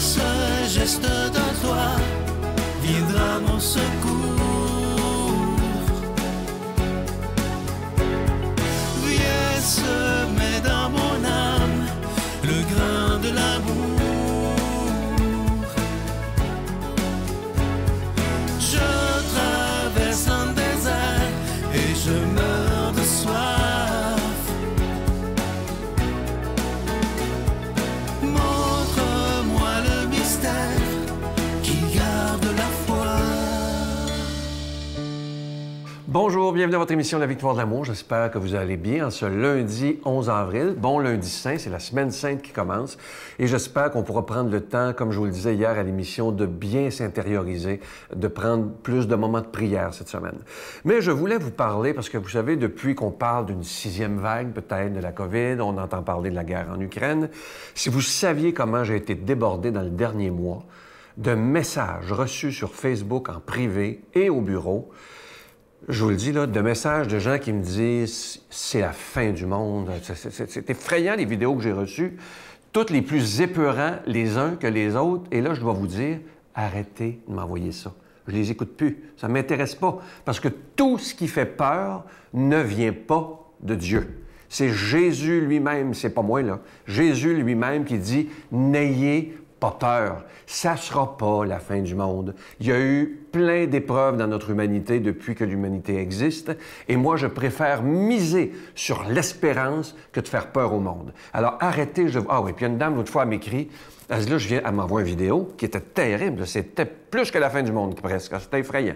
seul geste de toi viendra mon secours. Viens semer dans mon âme le grain de l'amour. Je traverse un désert et je meurs de soif. Montre-moi le mystère qui garde la foi. Bonjour, bienvenue à votre émission La Victoire de l'amour. J'espère que vous allez bien en ce lundi 11 avril. Bon lundi saint, c'est la semaine sainte qui commence. Et j'espère qu'on pourra prendre le temps, comme je vous le disais hier à l'émission, de bien s'intérioriser, de prendre plus de moments de prière cette semaine. Mais je voulais vous parler, parce que vous savez, depuis qu'on parle d'une 6e vague, peut-être, de la COVID, on entend parler de la guerre en Ukraine. Si vous saviez comment j'ai été débordé dans le dernier mois de messages reçus sur Facebook en privé et au bureau, je vous le dis, là, de messages de gens qui me disent « c'est la fin du monde ». C'est effrayant, les vidéos que j'ai reçues, toutes les plus épeurants les uns que les autres. Et là, je dois vous dire, arrêtez de m'envoyer ça. Je les écoute plus. Ça ne m'intéresse pas. Parce que tout ce qui fait peur ne vient pas de Dieu. C'est Jésus lui-même, c'est pas moi, là. Jésus lui-même qui dit « n'ayez pas peur, ça ne sera pas la fin du monde. » Il y a eu plein d'épreuves dans notre humanité depuis que l'humanité existe, et moi, je préfère miser sur l'espérance que de faire peur au monde. Alors, arrêtez. Ah oui, puis il y a une dame, l'autre fois, elle m'écrit, elle dit, là, elle m'envoie une vidéo qui était terrible. C'était plus que la fin du monde, presque. C'était effrayant.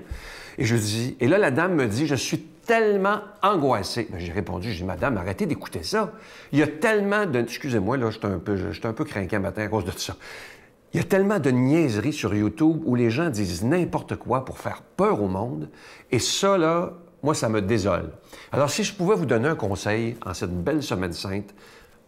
Et je dis, et là, la dame me dit, je suis tellement angoissé. J'ai répondu, j'ai dit, madame, arrêtez d'écouter ça. Il y a tellement de... Excusez-moi, là, j'étais un peu craquant matin à cause de ça. Il y a tellement de niaiseries sur YouTube où les gens disent n'importe quoi pour faire peur au monde. Et ça, là, moi, ça me désole. Alors, si je pouvais vous donner un conseil en cette belle semaine sainte,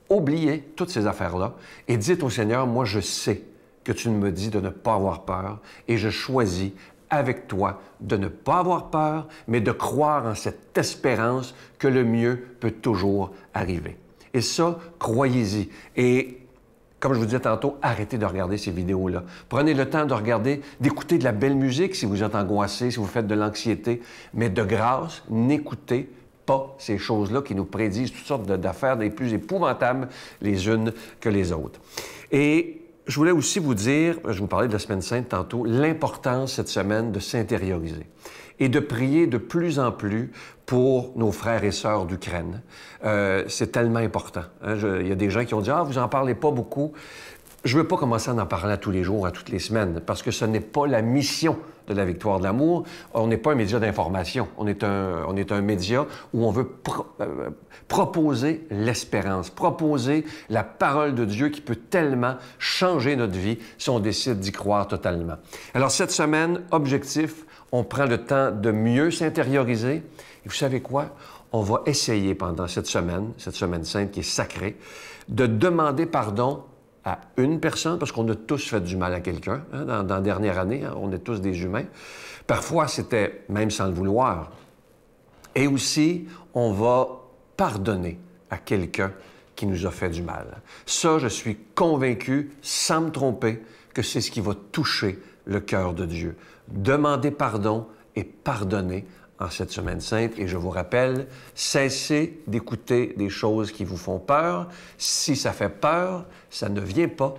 oubliez toutes ces affaires-là et dites au Seigneur, moi, je sais que tu me dis de ne pas avoir peur et je choisis avec toi de ne pas avoir peur, mais de croire en cette espérance que le mieux peut toujours arriver. Et ça, croyez-y. Et comme je vous disais tantôt, arrêtez de regarder ces vidéos-là. Prenez le temps de regarder, d'écouter de la belle musique si vous êtes angoissé, si vous faites de l'anxiété. Mais de grâce, n'écoutez pas ces choses-là qui nous prédisent toutes sortes d'affaires les plus épouvantables les unes que les autres. Et je voulais aussi vous dire, je vous parlais de la Semaine sainte tantôt, l'importance cette semaine de s'intérioriser et de prier de plus en plus pour nos frères et sœurs d'Ukraine. C'est tellement important. Hein? Il y a des gens qui ont dit « Ah, vous n'en parlez pas beaucoup ». Je ne veux pas commencer à en parler à tous les jours, à toutes les semaines, parce que ce n'est pas la mission de la Victoire de l'amour. On n'est pas un média d'information. On est un média où on veut proposer l'espérance, proposer la parole de Dieu qui peut tellement changer notre vie si on décide d'y croire totalement. Alors, cette semaine, objectif, on prend le temps de mieux s'intérioriser. Et vous savez quoi? On va essayer pendant cette semaine sainte qui est sacrée, de demander pardon à une personne, parce qu'on a tous fait du mal à quelqu'un hein, dans la dernière année. Hein, on est tous des humains. Parfois, c'était même sans le vouloir. Et aussi, on va pardonner à quelqu'un qui nous a fait du mal. Ça, je suis convaincu, sans me tromper, que c'est ce qui va toucher le cœur de Dieu. Demandez pardon et pardonnez en cette semaine sainte. Et je vous rappelle, cessez d'écouter des choses qui vous font peur. Si ça fait peur, ça ne vient pas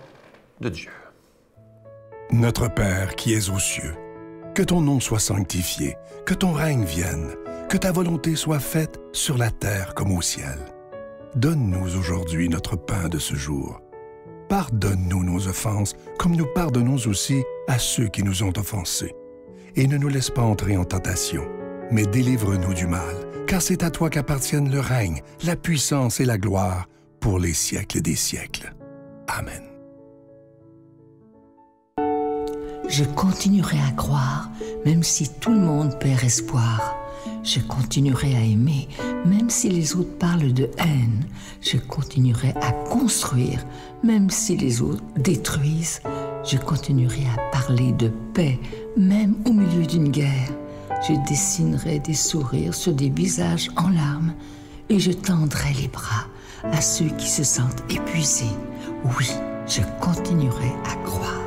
de Dieu. Notre Père qui es aux cieux, que ton nom soit sanctifié, que ton règne vienne, que ta volonté soit faite sur la terre comme au ciel. Donne-nous aujourd'hui notre pain de ce jour. Pardonne-nous nos offenses, comme nous pardonnons aussi à ceux qui nous ont offensés. Et ne nous laisse pas entrer en tentation, mais délivre-nous du mal, car c'est à toi qu'appartiennent le règne, la puissance et la gloire pour les siècles des siècles. Amen. Je continuerai à croire, même si tout le monde perd espoir. Je continuerai à aimer, même si les autres parlent de haine. Je continuerai à construire, même si les autres détruisent. Je continuerai à parler de paix, même au milieu d'une guerre. Je dessinerai des sourires sur des visages en larmes et je tendrai les bras à ceux qui se sentent épuisés. Oui, je continuerai à croire.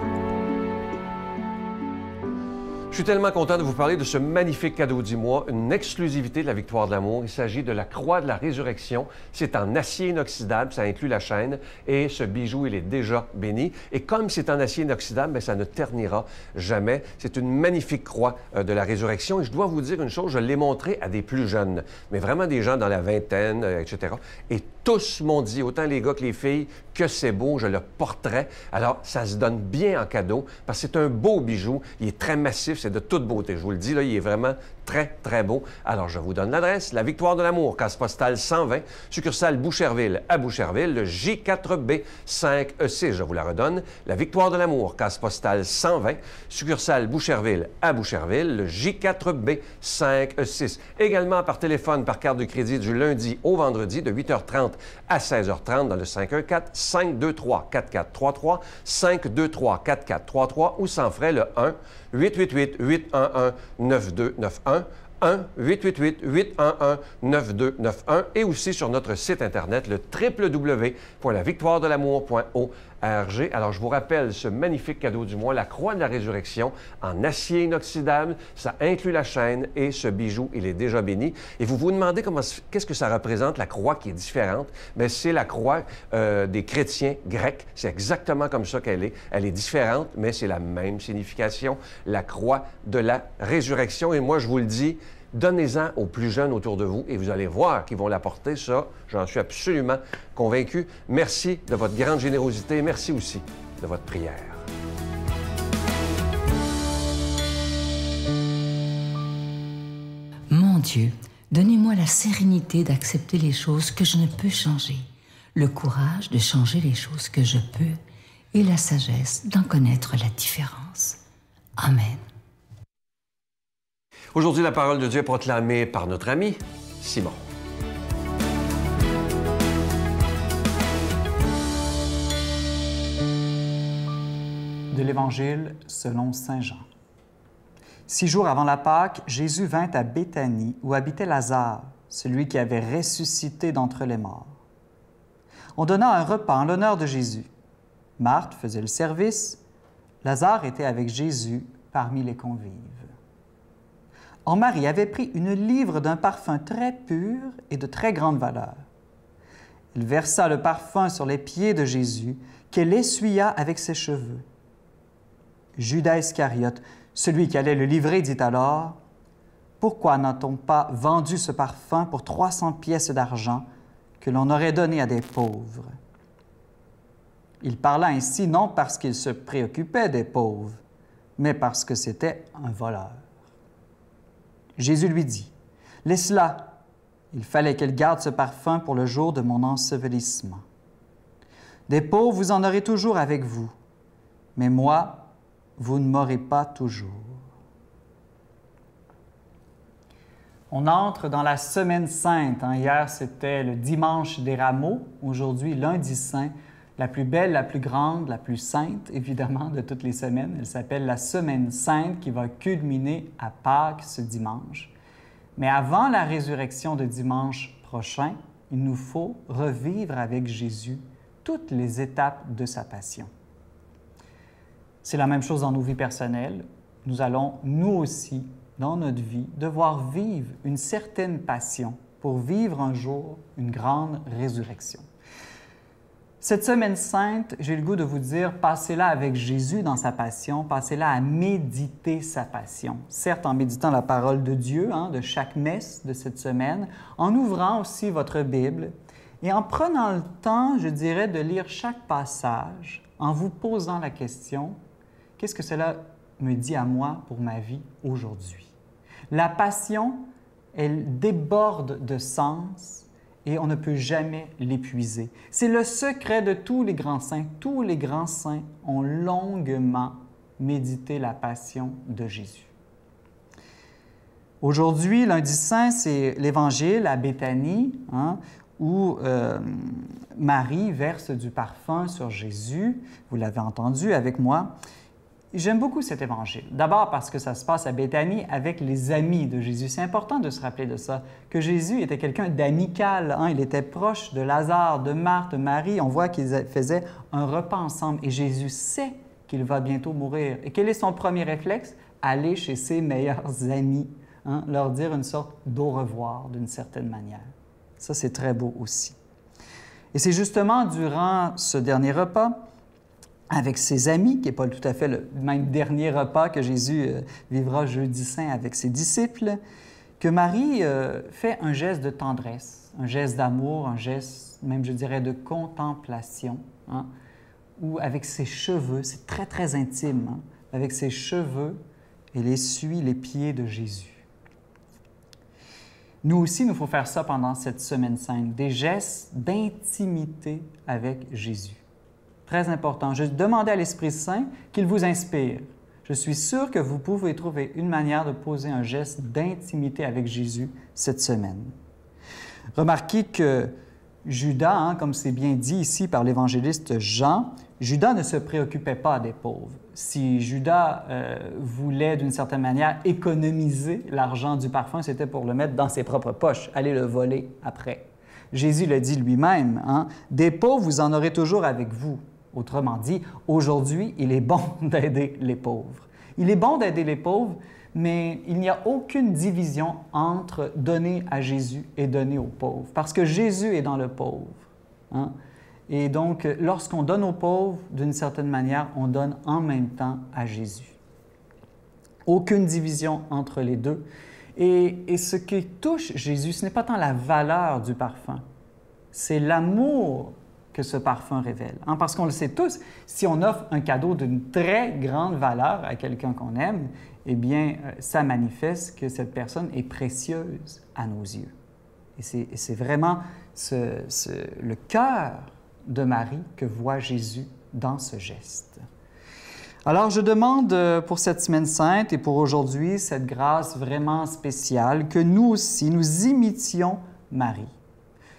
Je suis tellement content de vous parler de ce magnifique cadeau du mois, une exclusivité de la Victoire de l'amour. Il s'agit de la Croix de la Résurrection. C'est en acier inoxydable, ça inclut la chaîne, et ce bijou, il est déjà béni. Et comme c'est en acier inoxydable, bien, ça ne ternira jamais. C'est une magnifique Croix de la Résurrection. Et je dois vous dire une chose, je l'ai montré à des plus jeunes, mais vraiment des gens dans la vingtaine, etc. Et tous m'ont dit, autant les gars que les filles, que c'est beau, je le porterai. Alors, ça se donne bien en cadeau, parce que c'est un beau bijou. Il est très massif, c'est de toute beauté. Je vous le dis, là, il est vraiment très, très beau. Alors, je vous donne l'adresse. La Victoire de l'amour, case postale 120, succursale Boucherville à Boucherville, le J4B 5E6. Je vous la redonne. La Victoire de l'amour, case postale 120, succursale Boucherville à Boucherville, le J4B 5E6. Également par téléphone, par carte de crédit du lundi au vendredi de 8h30 à 16h30 dans le 514-523-4433, 523-4433 ou sans frais le 1-888-811-9291, 1-888-811-9291 et aussi sur notre site Internet, le www.lavictoiredelamour.org. Alors, je vous rappelle ce magnifique cadeau du mois, la Croix de la Résurrection en acier inoxydable. Ça inclut la chaîne et ce bijou, il est déjà béni. Et vous vous demandez qu'est-ce que ça représente, la croix qui est différente? Bien, c'est la croix des chrétiens grecs. C'est exactement comme ça qu'elle est. Elle est différente, mais c'est la même signification, la Croix de la Résurrection. Et moi, je vous le dis, donnez-en aux plus jeunes autour de vous et vous allez voir qu'ils vont l'apporter, ça, j'en suis absolument convaincu. Merci de votre grande générosité. Merci aussi de votre prière. Mon Dieu, donnez-moi la sérénité d'accepter les choses que je ne peux changer, le courage de changer les choses que je peux et la sagesse d'en connaître la différence. Amen. Aujourd'hui, la parole de Dieu est proclamée par notre ami Simon. De l'Évangile selon saint Jean. 6 jours avant la Pâque, Jésus vint à Béthanie, où habitait Lazare, celui qui avait ressuscité d'entre les morts. On donna un repas en l'honneur de Jésus. Marthe faisait le service. Lazare était avec Jésus parmi les convives. Or, Marie avait pris une livre d'un parfum très pur et de très grande valeur. Elle versa le parfum sur les pieds de Jésus, qu'elle essuya avec ses cheveux. Judas Iscariote, celui qui allait le livrer, dit alors, « Pourquoi n'a-t-on pas vendu ce parfum pour 300 pièces d'argent que l'on aurait donné à des pauvres? » Il parla ainsi non parce qu'il se préoccupait des pauvres, mais parce que c'était un voleur. Jésus lui dit, « Laisse-la, il fallait qu'elle garde ce parfum pour le jour de mon ensevelissement. Des pauvres, vous en aurez toujours avec vous, mais moi, vous ne m'aurez pas toujours. » On entre dans la Semaine sainte. Hier, c'était le dimanche des Rameaux. Aujourd'hui, lundi saint, la plus belle, la plus grande, la plus sainte, évidemment, de toutes les semaines. Elle s'appelle la Semaine sainte qui va culminer à Pâques ce dimanche. Mais avant la résurrection de dimanche prochain, il nous faut revivre avec Jésus toutes les étapes de sa passion. C'est la même chose dans nos vies personnelles. Nous allons, nous aussi, dans notre vie, devoir vivre une certaine passion pour vivre un jour une grande résurrection. Cette Semaine sainte, j'ai le goût de vous dire, passez-la avec Jésus dans sa passion, passez-la à méditer sa passion. Certes, en méditant la parole de Dieu, de chaque messe de cette semaine, en ouvrant aussi votre Bible et en prenant le temps, je dirais, de lire chaque passage, en vous posant la question, qu'est-ce que cela me dit à moi pour ma vie aujourd'hui? La passion, elle déborde de sens, et on ne peut jamais l'épuiser. C'est le secret de tous les grands saints. Tous les grands saints ont longuement médité la passion de Jésus. Aujourd'hui, lundi saint, c'est l'Évangile à Béthanie, où Marie verse du parfum sur Jésus. Vous l'avez entendu avec moi. J'aime beaucoup cet évangile. D'abord parce que ça se passe à Béthanie avec les amis de Jésus. C'est important de se rappeler de ça, que Jésus était quelqu'un d'amical. Il était proche de Lazare, de Marthe, de Marie. On voit qu'ils faisaient un repas ensemble et Jésus sait qu'il va bientôt mourir. Et quel est son premier réflexe? aller chez ses meilleurs amis, hein, leur dire une sorte d'au revoir d'une certaine manière. Ça, c'est très beau aussi. Et c'est justement durant ce dernier repas, avec ses amis, qui n'est pas tout à fait le même dernier repas que Jésus vivra jeudi saint avec ses disciples, que Marie fait un geste de tendresse, un geste d'amour, un geste, même je dirais, de contemplation, hein, où avec ses cheveux, c'est très, très intime, hein, avec ses cheveux, elle essuie les pieds de Jésus. Nous aussi, il nous faut faire ça pendant cette semaine sainte, des gestes d'intimité avec Jésus. Très important. Je demandais à l'Esprit Saint qu'il vous inspire. Je suis sûr que vous pouvez trouver une manière de poser un geste d'intimité avec Jésus cette semaine. Remarquez que Judas, hein, comme c'est bien dit ici par l'évangéliste Jean, Judas ne se préoccupait pas des pauvres. Si Judas voulait d'une certaine manière économiser l'argent du parfum, c'était pour le mettre dans ses propres poches, aller le voler après. Jésus le dit lui-même, hein, « Des pauvres, vous en aurez toujours avec vous. » Autrement dit, aujourd'hui, il est bon d'aider les pauvres. Il est bon d'aider les pauvres, mais il n'y a aucune division entre donner à Jésus et donner aux pauvres, parce que Jésus est dans le pauvre. Hein? Et donc, lorsqu'on donne aux pauvres, d'une certaine manière, on donne en même temps à Jésus. Aucune division entre les deux. Et ce qui touche Jésus, ce n'est pas tant la valeur du parfum, c'est l'amour que ce parfum révèle. Hein? Parce qu'on le sait tous, si on offre un cadeau d'une très grande valeur à quelqu'un qu'on aime, eh bien, ça manifeste que cette personne est précieuse à nos yeux. Et c'est vraiment le cœur de Marie que voit Jésus dans ce geste. Alors, je demande pour cette Semaine sainte et pour aujourd'hui cette grâce vraiment spéciale que nous aussi, nous imitions Marie,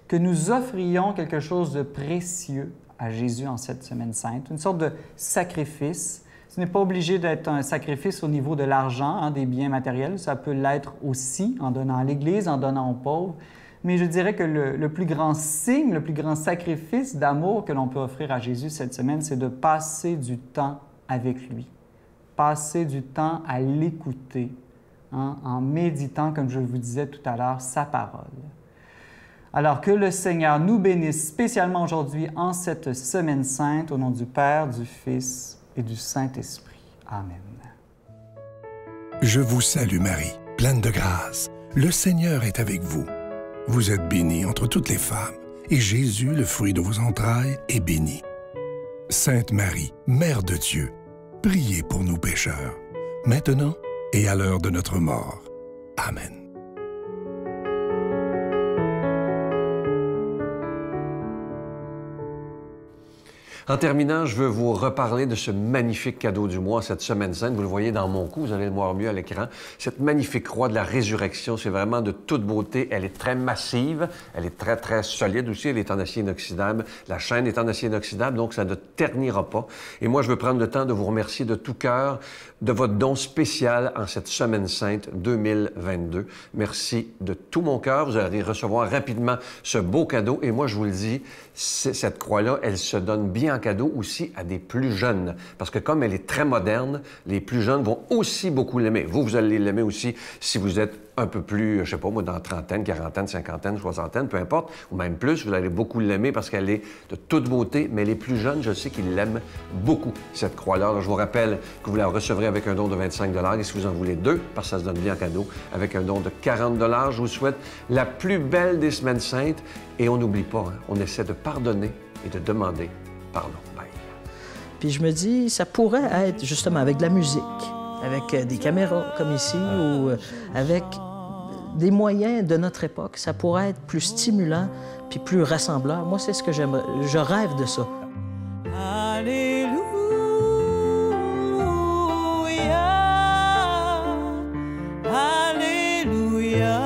que nous offrions quelque chose de précieux à Jésus en cette Semaine sainte, une sorte de sacrifice. Ce n'est pas obligé d'être un sacrifice au niveau de l'argent, hein, des biens matériels. Ça peut l'être aussi en donnant à l'Église, en donnant aux pauvres. Mais je dirais que le plus grand signe, le plus grand sacrifice d'amour que l'on peut offrir à Jésus cette semaine, c'est de passer du temps avec lui. Passer du temps à l'écouter, hein, en méditant, comme je vous disais tout à l'heure, sa parole. Alors que le Seigneur nous bénisse spécialement aujourd'hui en cette Semaine sainte, au nom du Père, du Fils et du Saint-Esprit. Amen. Je vous salue Marie, pleine de grâce. Le Seigneur est avec vous. Vous êtes bénie entre toutes les femmes, et Jésus, le fruit de vos entrailles, est béni. Sainte Marie, Mère de Dieu, priez pour nous pécheurs, maintenant et à l'heure de notre mort. Amen. En terminant, je veux vous reparler de ce magnifique cadeau du mois, cette Semaine sainte. Vous le voyez dans mon cou, vous allez le voir mieux à l'écran. Cette magnifique croix de la résurrection, c'est vraiment de toute beauté. Elle est très massive, elle est très, très solide aussi. Elle est en acier inoxydable. La chaîne est en acier inoxydable, donc ça ne ternira pas. Et moi, je veux prendre le temps de vous remercier de tout cœur de votre don spécial en cette Semaine sainte 2022. Merci de tout mon cœur. Vous allez recevoir rapidement ce beau cadeau. Et moi, je vous le dis, cette croix-là, elle se donne bien en cadeau aussi à des plus jeunes. Parce que comme elle est très moderne, les plus jeunes vont aussi beaucoup l'aimer. Vous allez l'aimer aussi si vous êtes un peu plus, je sais pas moi, dans trentaine, quarantaine, cinquantaine, soixantaine, peu importe, ou même plus, vous allez beaucoup l'aimer parce qu'elle est de toute beauté. Mais les plus jeunes, je sais qu'ils l'aiment beaucoup, cette croix-là. Alors, je vous rappelle que vous la recevrez avec un don de 25 $. Et si vous en voulez deux, parce que ça se donne bien en cadeau, avec un don de 40 $, je vous souhaite la plus belle des Semaines saintes. Et on n'oublie pas, hein, on essaie de pardonner et de demander pardon. Bye. Puis je me dis, ça pourrait être justement avec de la musique, avec des caméras comme ici, ou avec des moyens de notre époque. Ça pourrait être plus stimulant puis plus rassembleur. Moi, c'est ce que j'aimerais. Je rêve de ça. Alléluia, Alléluia.